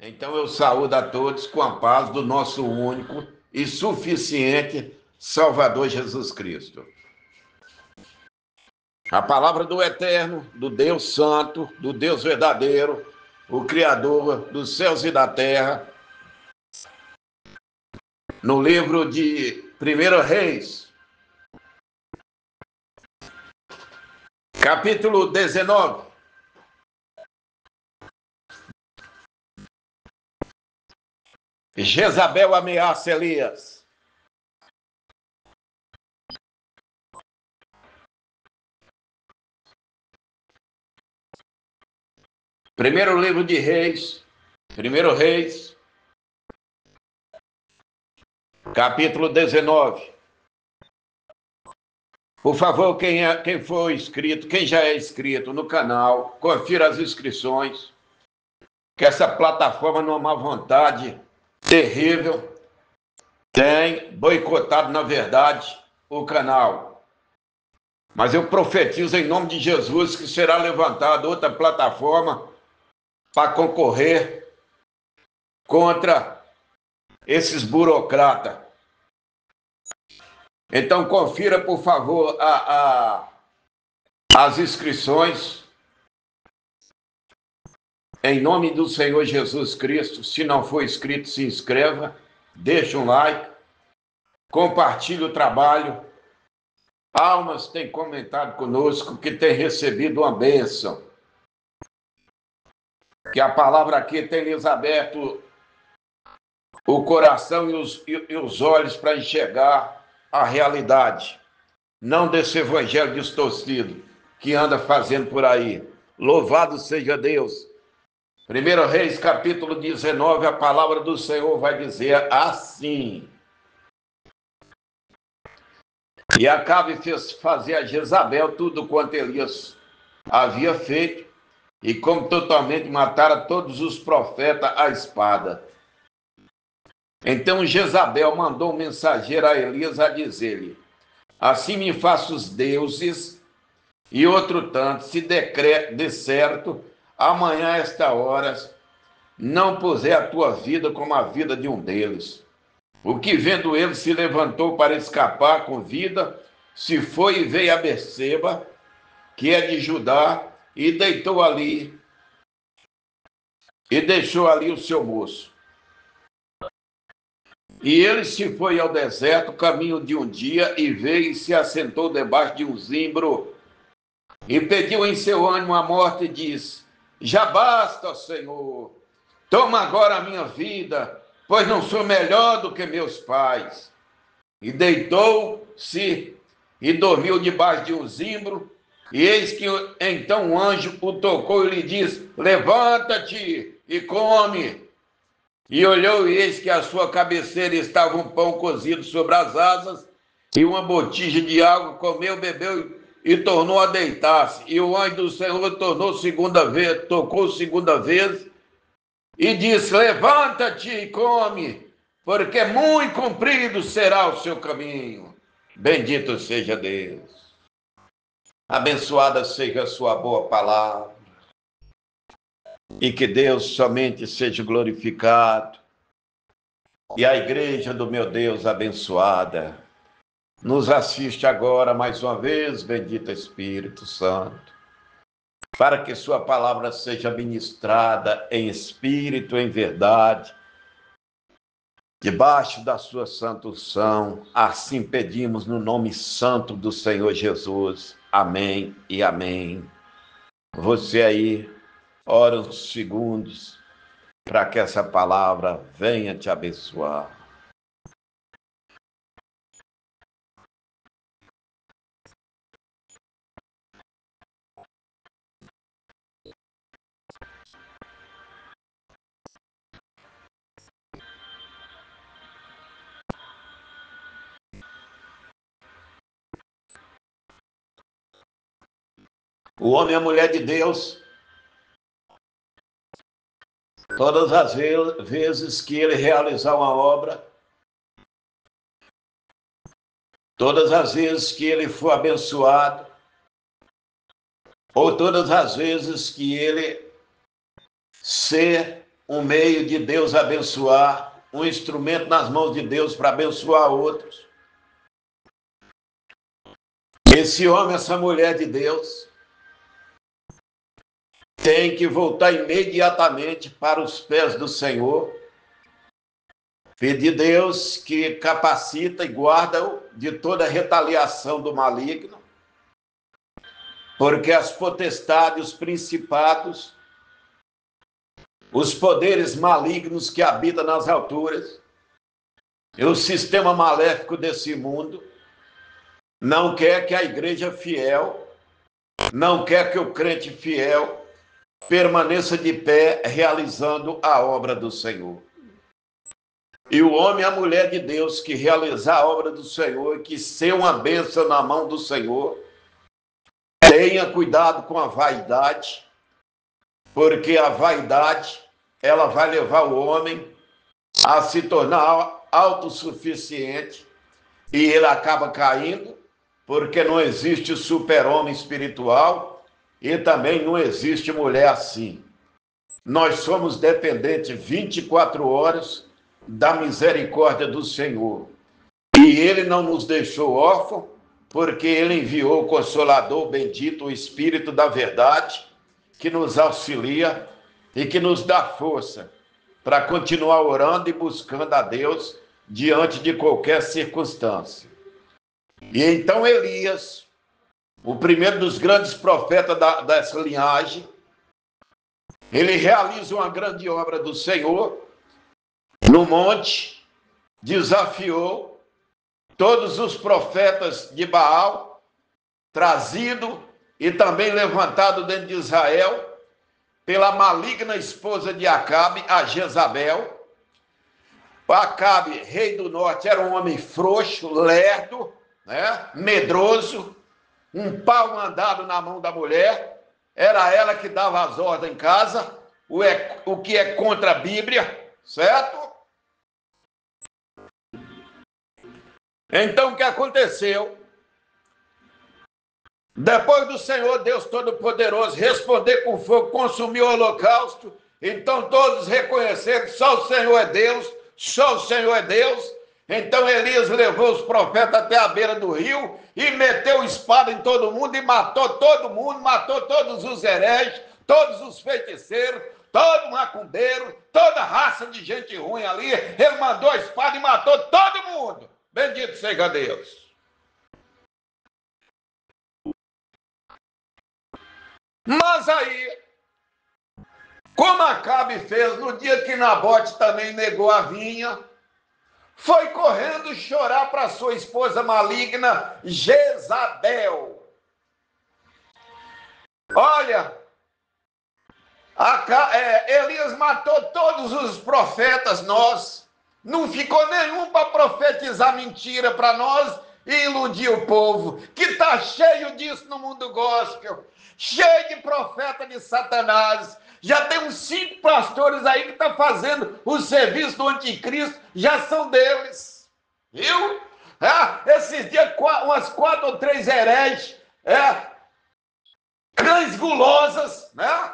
Então eu saúdo a todos com a paz do nosso único e suficiente Salvador Jesus Cristo. A palavra do Eterno, do Deus Santo, do Deus verdadeiro, o Criador dos céus e da terra, no livro de 1 Reis, capítulo 19. Jezabel ameaça Elias. Primeiro livro de Reis, 1 Reis, capítulo 19. Por favor, quem for inscrito, quem já é inscrito no canal, confira as inscrições, que essa plataforma, numa má vontade terrível, tem boicotado, na verdade, o canal. Mas eu profetizo em nome de Jesus que será levantada outra plataforma para concorrer contra esses burocratas. Então, confira, por favor, as inscrições. Em nome do Senhor Jesus Cristo, se não for inscrito, se inscreva, deixa um like, compartilhe o trabalho. Almas têm comentado conosco que têm recebido uma bênção. Que a palavra aqui tem lhes aberto o coração e os olhos para enxergar a realidade. Não desse evangelho distorcido que anda fazendo por aí. Louvado seja Deus. 1 Reis, capítulo 19, a palavra do Senhor vai dizer assim. E Acabe fez fazer a Jezabel tudo quanto Elias havia feito, e como totalmente matara todos os profetas à espada. Então Jezabel mandou um mensageiro a Elias a dizer-lhe: assim me faça os deuses, e outro tanto, se de certo, amanhã a esta hora, não puser a tua vida como a vida de um deles. O que vendo ele se levantou para escapar com vida, se foi e veio a Berseba, que é de Judá, e deitou ali, e deixou ali o seu moço. E ele se foi ao deserto, caminho de um dia, e veio e se assentou debaixo de um zimbro, e pediu em seu ânimo a morte, e disse: já basta, ó Senhor, toma agora a minha vida, pois não sou melhor do que meus pais. E deitou-se e dormiu debaixo de um zimbro, e eis que então um anjo o tocou e lhe disse: levanta-te e come. E olhou, e eis que à sua cabeceira estava um pão cozido sobre as asas, e uma botija de água. Comeu, bebeu e tornou a deitar-se. E o anjo do Senhor tocou segunda vez, e disse: levanta-te e come, porque muito comprido será o seu caminho. Bendito seja Deus. Abençoada seja a sua boa palavra. E que Deus somente seja glorificado. E a igreja do meu Deus abençoada nos assiste agora mais uma vez, bendito Espírito Santo, para que sua palavra seja ministrada em espírito, em verdade, debaixo da sua santa unção. Assim pedimos no nome santo do Senhor Jesus. Amém e amém. Você aí, ora uns segundos para que essa palavra venha te abençoar. O homem e a mulher de Deus, todas as vezes que ele realizar uma obra, todas as vezes que ele for abençoado, ou todas as vezes que ele ser um meio de Deus abençoar, um instrumento nas mãos de Deus para abençoar outros. Esse homem, essa mulher de Deus, tem que voltar imediatamente para os pés do Senhor, pedir a Deus que capacita e guarda-o de toda retaliação do maligno, porque as potestades, os principados, os poderes malignos que habitam nas alturas, e o sistema maléfico desse mundo, não quer que a igreja fiel, não quer que o crente fiel permaneça de pé realizando a obra do Senhor. E o homem e a mulher de Deus que realizar a obra do Senhor, que ser uma bênção na mão do Senhor, tenha cuidado com a vaidade, porque a vaidade, ela vai levar o homem a se tornar autossuficiente e ele acaba caindo, porque não existe super-homem espiritual e também não existe mulher assim. Nós somos dependentes 24 horas da misericórdia do Senhor. E ele não nos deixou órfãos, porque ele enviou o Consolador bendito, o Espírito da verdade, que nos auxilia e que nos dá força para continuar orando e buscando a Deus diante de qualquer circunstância. E então Elias, o primeiro dos grandes profetas dessa linhagem, ele realiza uma grande obra do Senhor no monte, desafiou todos os profetas de Baal, trazido e também levantado dentro de Israel pela maligna esposa de Acabe, a Jezabel. Acabe, rei do norte, era um homem frouxo, lerdo, né? Medroso, um pau mandado na mão da mulher, era ela que dava as ordens em casa, o que é contra a Bíblia, certo? Então, o que aconteceu? Depois do Senhor Deus Todo-Poderoso responder com fogo, consumir o holocausto, então todos reconheceram que só o Senhor é Deus, só o Senhor é Deus. Então Elias levou os profetas até a beira do rio e meteu espada em todo mundo e matou todo mundo, matou todos os hereges, todos os feiticeiros, todo macumbeiro, toda raça de gente ruim ali. Ele mandou a espada e matou todo mundo. Bendito seja Deus. Mas aí, como Acabe fez no dia que Nabote também negou a vinha, foi correndo chorar para sua esposa maligna, Jezabel. Olha, Elias matou todos os profetas, não ficou nenhum para profetizar mentira para nós e iludir o povo, que está cheio disso no mundo gospel, cheio de profeta de Satanás. Já tem uns 5 pastores aí que estão fazendo o serviço do anticristo, já são deles, viu? Esses dias, umas 4 ou 3 hereges, cães gulosas, né?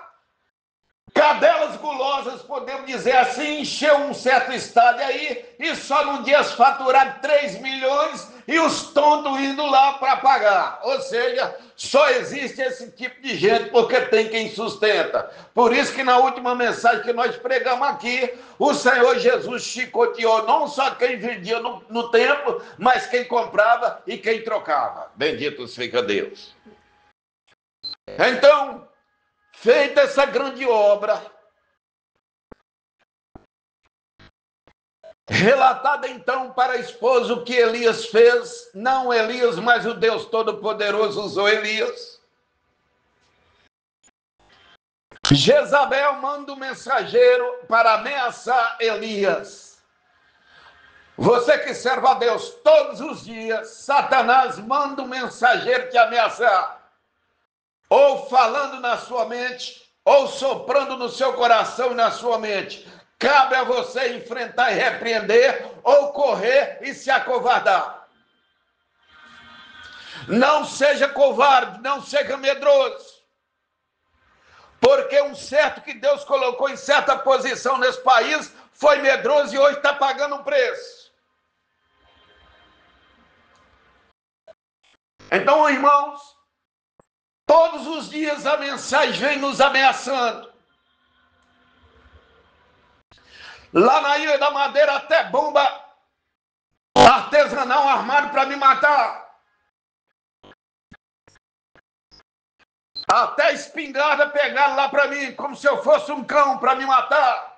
Cadelas gulosas, podemos dizer assim, encheu um certo estádio aí e só num dia faturaram 3 milhões e os tontos indo lá para pagar. Ou seja, só existe esse tipo de gente porque tem quem sustenta. Por isso que na última mensagem que nós pregamos aqui, o Senhor Jesus chicoteou não só quem vendia no templo, mas quem comprava e quem trocava. Bendito seja Deus. Então, feita essa grande obra, relatada então para a esposa o que Elias fez, não Elias, mas o Deus Todo-Poderoso usou Elias. Jezabel manda um mensageiro para ameaçar Elias. Você que serve a Deus todos os dias, Satanás manda um mensageiro te ameaçar, ou falando na sua mente, ou soprando no seu coração e na sua mente. Cabe a você enfrentar e repreender, ou correr e se acovardar. Não seja covarde, não seja medroso. Porque um certo que Deus colocou em certa posição nesse país foi medroso e hoje está pagando um preço. Então, irmãos, todos os dias a mensagem vem nos ameaçando. Lá na Ilha da Madeira até bomba artesanal armado para me matar. Até espingarda pegaram lá para mim, como se eu fosse um cão para me matar.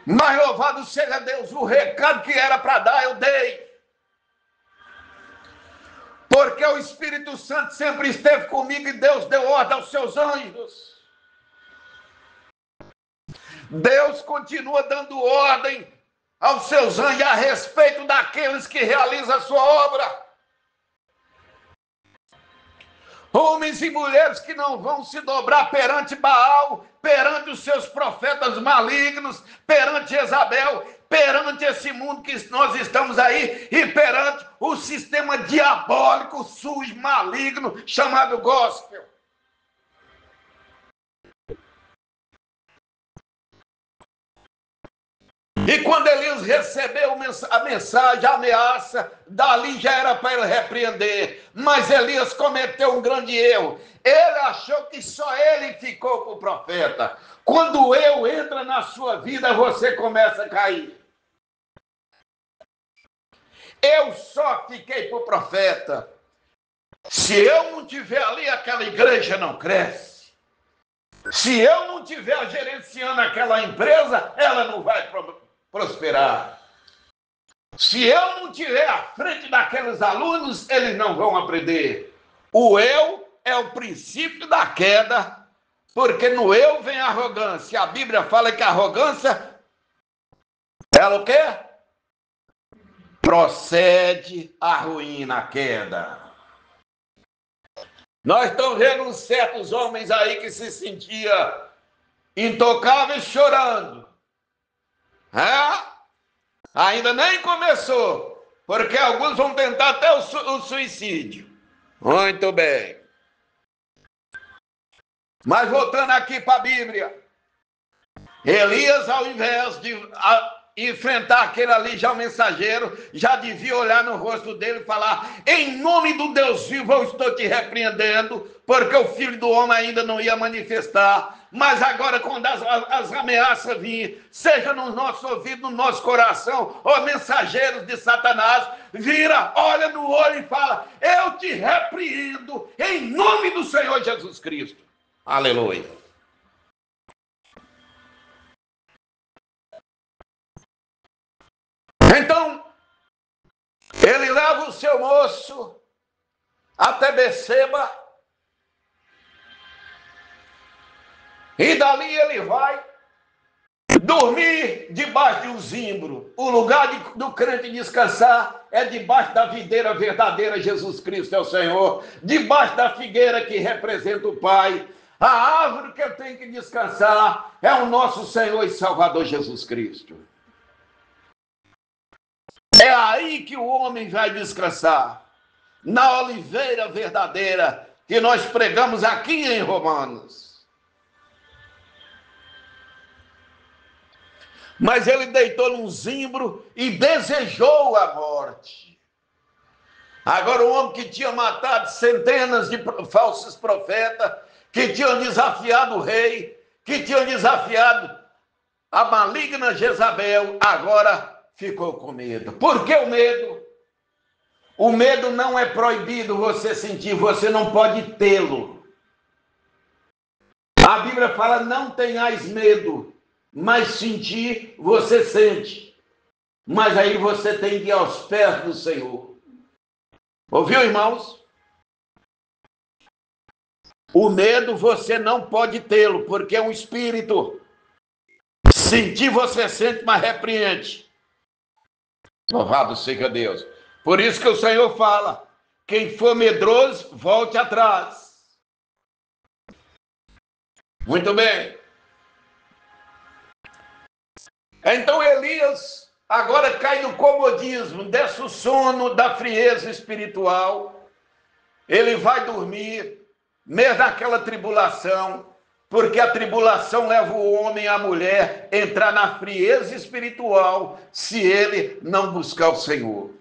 Mas louvado seja Deus, o recado que era para dar, eu dei. Porque o Espírito Santo sempre esteve comigo e Deus deu ordem aos seus anjos. Deus continua dando ordem aos seus anjos a respeito daqueles que realizam a sua obra. Homens e mulheres que não vão se dobrar perante Baal, perante os seus profetas malignos, perante Jezabel, perante esse mundo que nós estamos aí e perante o sistema diabólico, sujo, maligno, chamado gospel. E quando Elias recebeu a mensagem, a ameaça, dali já era para ele repreender. Mas Elias cometeu um grande erro. Ele achou que só ele ficou com o profeta. Quando eu entra na sua vida, você começa a cair. Eu só fiquei com o profeta. Se eu não tiver ali, aquela igreja não cresce. Se eu não tiver gerenciando aquela empresa, ela não vai prosperar. Se eu não estiver à frente daqueles alunos, eles não vão aprender. O eu é o princípio da queda, porque no eu vem a arrogância. A Bíblia fala que a arrogância, ela o quê? Procede à ruína, à queda. Nós estamos vendo uns certos homens aí que se sentiam intocáveis chorando. Ainda nem começou, porque alguns vão tentar até o suicídio. Muito bem. Mas voltando aqui para a Bíblia, Elias, ao invés de enfrentar aquele ali, já o mensageiro, já devia olhar no rosto dele e falar: em nome do Deus vivo, eu estou te repreendendo, porque o Filho do Homem ainda não ia manifestar. Mas agora, quando as ameaças virem, seja no nosso ouvido, no nosso coração, ou mensageiros de Satanás, vira, olha no olho e fala: eu te repreendo em nome do Senhor Jesus Cristo. Aleluia. Então, ele leva o seu moço até Beceba, e dali ele vai dormir debaixo de um zimbro. O lugar do crente descansar é debaixo da videira verdadeira, Jesus Cristo é o Senhor, debaixo da figueira que representa o Pai. A árvore que eu tenho que descansar é o nosso Senhor e Salvador Jesus Cristo. É aí que o homem vai descansar, na oliveira verdadeira que nós pregamos aqui em Romanos. Mas ele deitou num zimbro e desejou a morte. Agora o homem que tinha matado centenas de falsos profetas, que tinham desafiado o rei, que tinham desafiado a maligna Jezabel, agora ficou com medo. Por que o medo? O medo não é proibido você sentir, você não pode tê-lo. A Bíblia fala: não tenhais medo, mas sentir você sente. Mas aí você tem que ir aos pés do Senhor. Ouviu, irmãos? O medo você não pode tê-lo, porque é um espírito. Sentir você sente, mas repreende. Louvado seja Deus. Por isso que o Senhor fala: quem for medroso, volte atrás. Muito bem. Então Elias agora cai no comodismo, desce o sono da frieza espiritual. ele vai dormir, mesmo naquela tribulação, porque a tribulação leva o homem e a mulher a entrar na frieza espiritual, se ele não buscar o Senhor.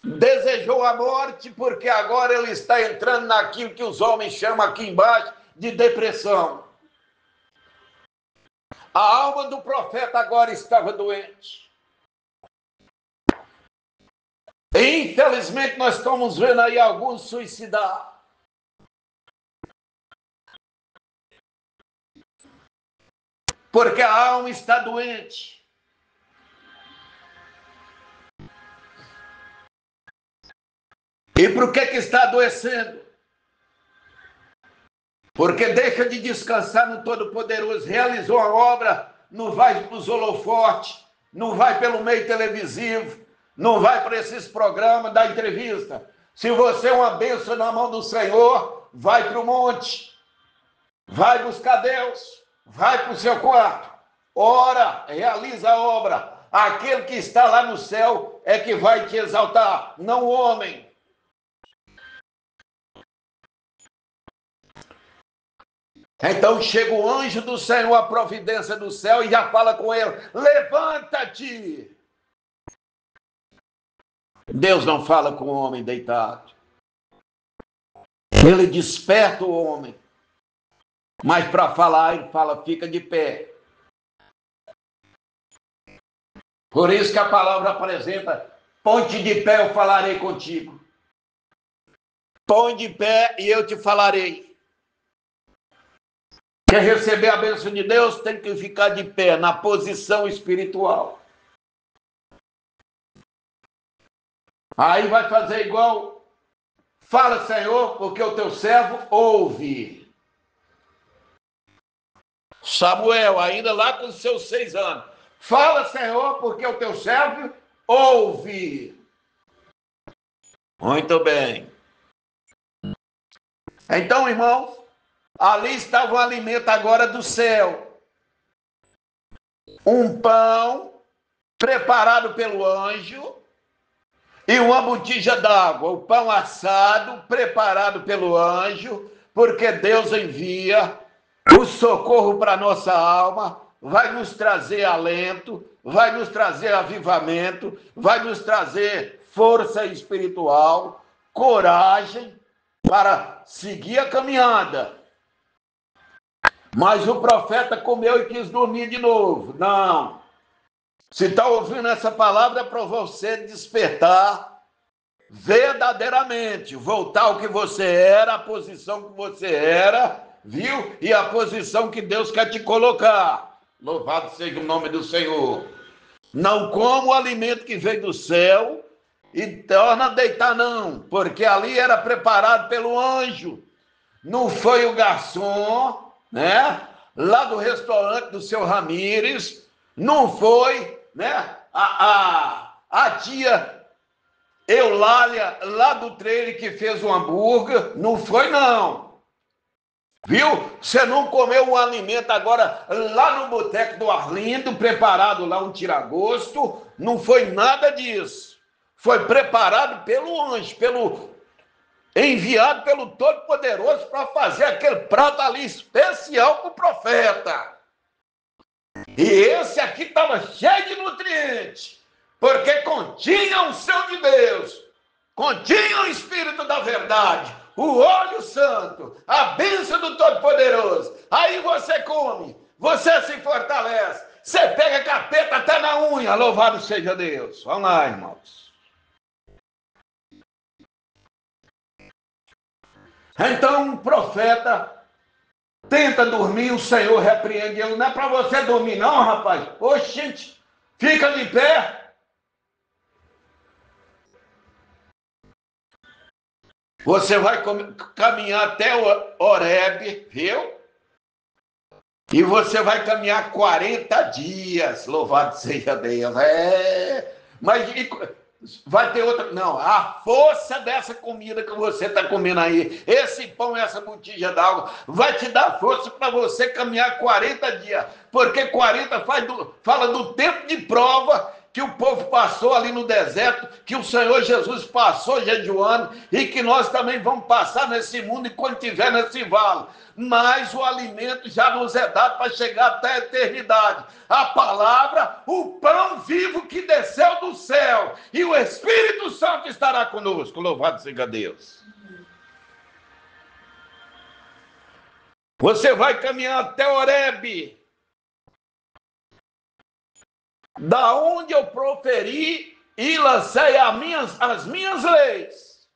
Desejou a morte, porque agora ele está entrando naquilo que os homens chamam aqui embaixo de depressão. A alma do profeta agora estava doente. E, infelizmente, nós estamos vendo aí alguns suicidar. Porque a alma está doente. E por que está adoecendo? Porque deixa de descansar no Todo-Poderoso. Realizou a obra, não vai para os holofotes, não vai pelo meio televisivo, não vai para esses programas da entrevista. Se você é uma bênção na mão do Senhor, vai para o monte, vai buscar Deus, vai para o seu quarto, ora, realiza a obra. Aquele que está lá no céu é que vai te exaltar, não o homem. Então chega o anjo do Senhor, a providência do céu, e já fala com ele: levanta-te. Deus não fala com o homem deitado. Ele desperta o homem. Mas para falar, ele fala: fica de pé. Por isso que a palavra apresenta: põe-te de pé, eu falarei contigo. Põe de pé e eu te falarei. Quer receber a bênção de Deus, tem que ficar de pé, na posição espiritual. Aí vai fazer igual: fala, Senhor, porque o teu servo ouve. Samuel, ainda lá com os seus 6 anos: fala, Senhor, porque o teu servo ouve. Muito bem. Então, irmãos, ali estava o alimento agora do céu. Um pão preparado pelo anjo e uma botija d'água. O pão assado preparado pelo anjo, porque Deus envia o socorro para a nossa alma, vai nos trazer alento, vai nos trazer avivamento, vai nos trazer força espiritual, coragem para seguir a caminhada. Mas o profeta comeu e quis dormir de novo. Não. Se está ouvindo essa palavra, é para você despertar verdadeiramente, voltar ao que você era, a posição que você era, viu? E a posição que Deus quer te colocar. Louvado seja o nome do Senhor. Não coma o alimento que veio do céu e torna a deitar, não, porque ali era preparado pelo anjo. Não foi o garçom, né? Lá do restaurante do seu Ramires, não foi, né? A tia Eulália lá do trailer que fez o hambúrguer, não foi, não. Viu? Você não comeu um alimento agora lá no boteco do Arlindo, preparado lá um tiragosto, não foi nada disso. Foi preparado pelo anjo, enviado pelo Todo-Poderoso para fazer aquele prato ali especial para o profeta. E esse aqui estava cheio de nutrientes, porque continha a unção de Deus, continha o Espírito da verdade, o óleo santo, a bênção do Todo-Poderoso. Aí você come, você se fortalece, você pega capeta até na unha, louvado seja Deus. Vamos lá, irmãos. Então, um profeta tenta dormir, o Senhor repreende ele. Não é para você dormir, não, rapaz. Oxe, gente, fica de pé. Você vai caminhar até o Horebe, viu? E você vai caminhar 40 dias. Louvado seja Deus. Mas vai ter outra. Não, a força dessa comida que você está comendo aí, esse pão, essa botija d'água, vai te dar força para você caminhar 40 dias. Porque 40 fala do tempo de prova que o povo passou ali no deserto, que o Senhor Jesus passou jejuando e que nós também vamos passar nesse mundo e quando estiver nesse vale. Mas o alimento já nos é dado para chegar até a eternidade. A palavra, o pão vivo que desceu do céu, e o Espírito Santo estará conosco. Louvado seja Deus. Você vai caminhar até Horebe, da onde eu proferi e lancei as minhas leis.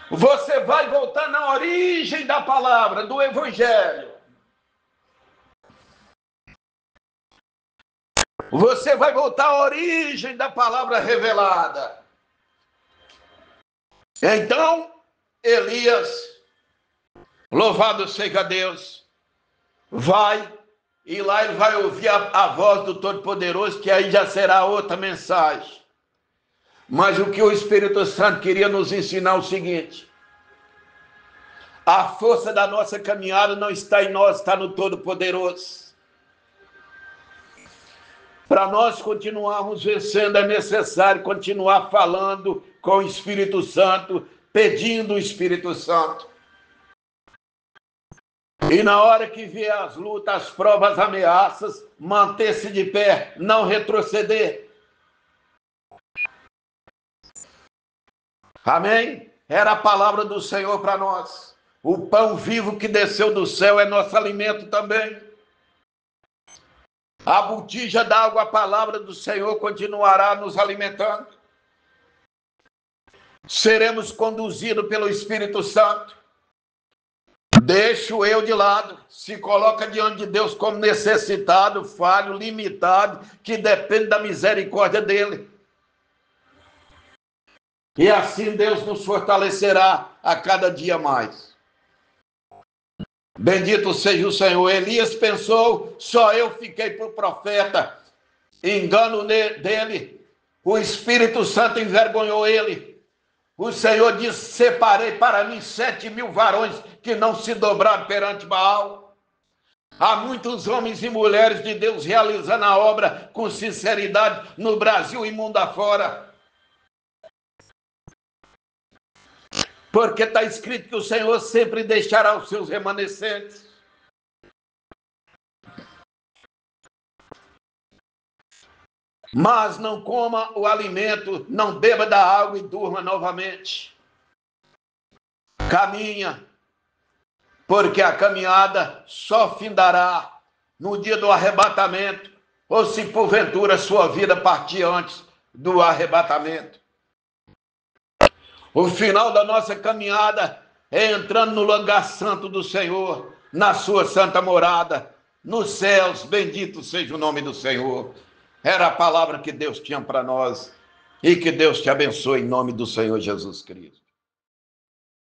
Você vai voltar na origem da palavra, do Evangelho. Você vai voltar à origem da palavra revelada. Então, Elias, louvado seja Deus, vai, e lá ele vai ouvir a voz do Todo-Poderoso, que aí já será outra mensagem. Mas o que o Espírito Santo queria nos ensinar é o seguinte: a força da nossa caminhada não está em nós, está no Todo-Poderoso. Para nós continuarmos vencendo, é necessário continuar falando com o Espírito Santo, pedindo o Espírito Santo. E na hora que vier as lutas, as provas, as ameaças, manter-se de pé, não retroceder. Amém? Era a palavra do Senhor para nós. O pão vivo que desceu do céu é nosso alimento também. A botija d'água, a palavra do Senhor, continuará nos alimentando. Seremos conduzidos pelo Espírito Santo. Deixa o eu de lado, se coloca diante de Deus como necessitado, falho, limitado, que depende da misericórdia dele. E assim Deus nos fortalecerá a cada dia mais. Bendito seja o Senhor. Elias pensou, só eu fiquei para o profeta. Engano dele. O Espírito Santo envergonhou ele. O Senhor disse: separei para mim 7.000 varões que não se dobraram perante Baal. Há muitos homens e mulheres de Deus realizando a obra com sinceridade no Brasil e mundo afora. Porque está escrito que o Senhor sempre deixará os seus remanescentes. Mas não coma o alimento, não beba da água e durma novamente. Caminha, porque a caminhada só findará no dia do arrebatamento, ou se porventura sua vida partir antes do arrebatamento. O final da nossa caminhada é entrando no lugar santo do Senhor, na sua santa morada, nos céus. Bendito seja o nome do Senhor. Era a palavra que Deus tinha para nós, e que Deus te abençoe em nome do Senhor Jesus Cristo.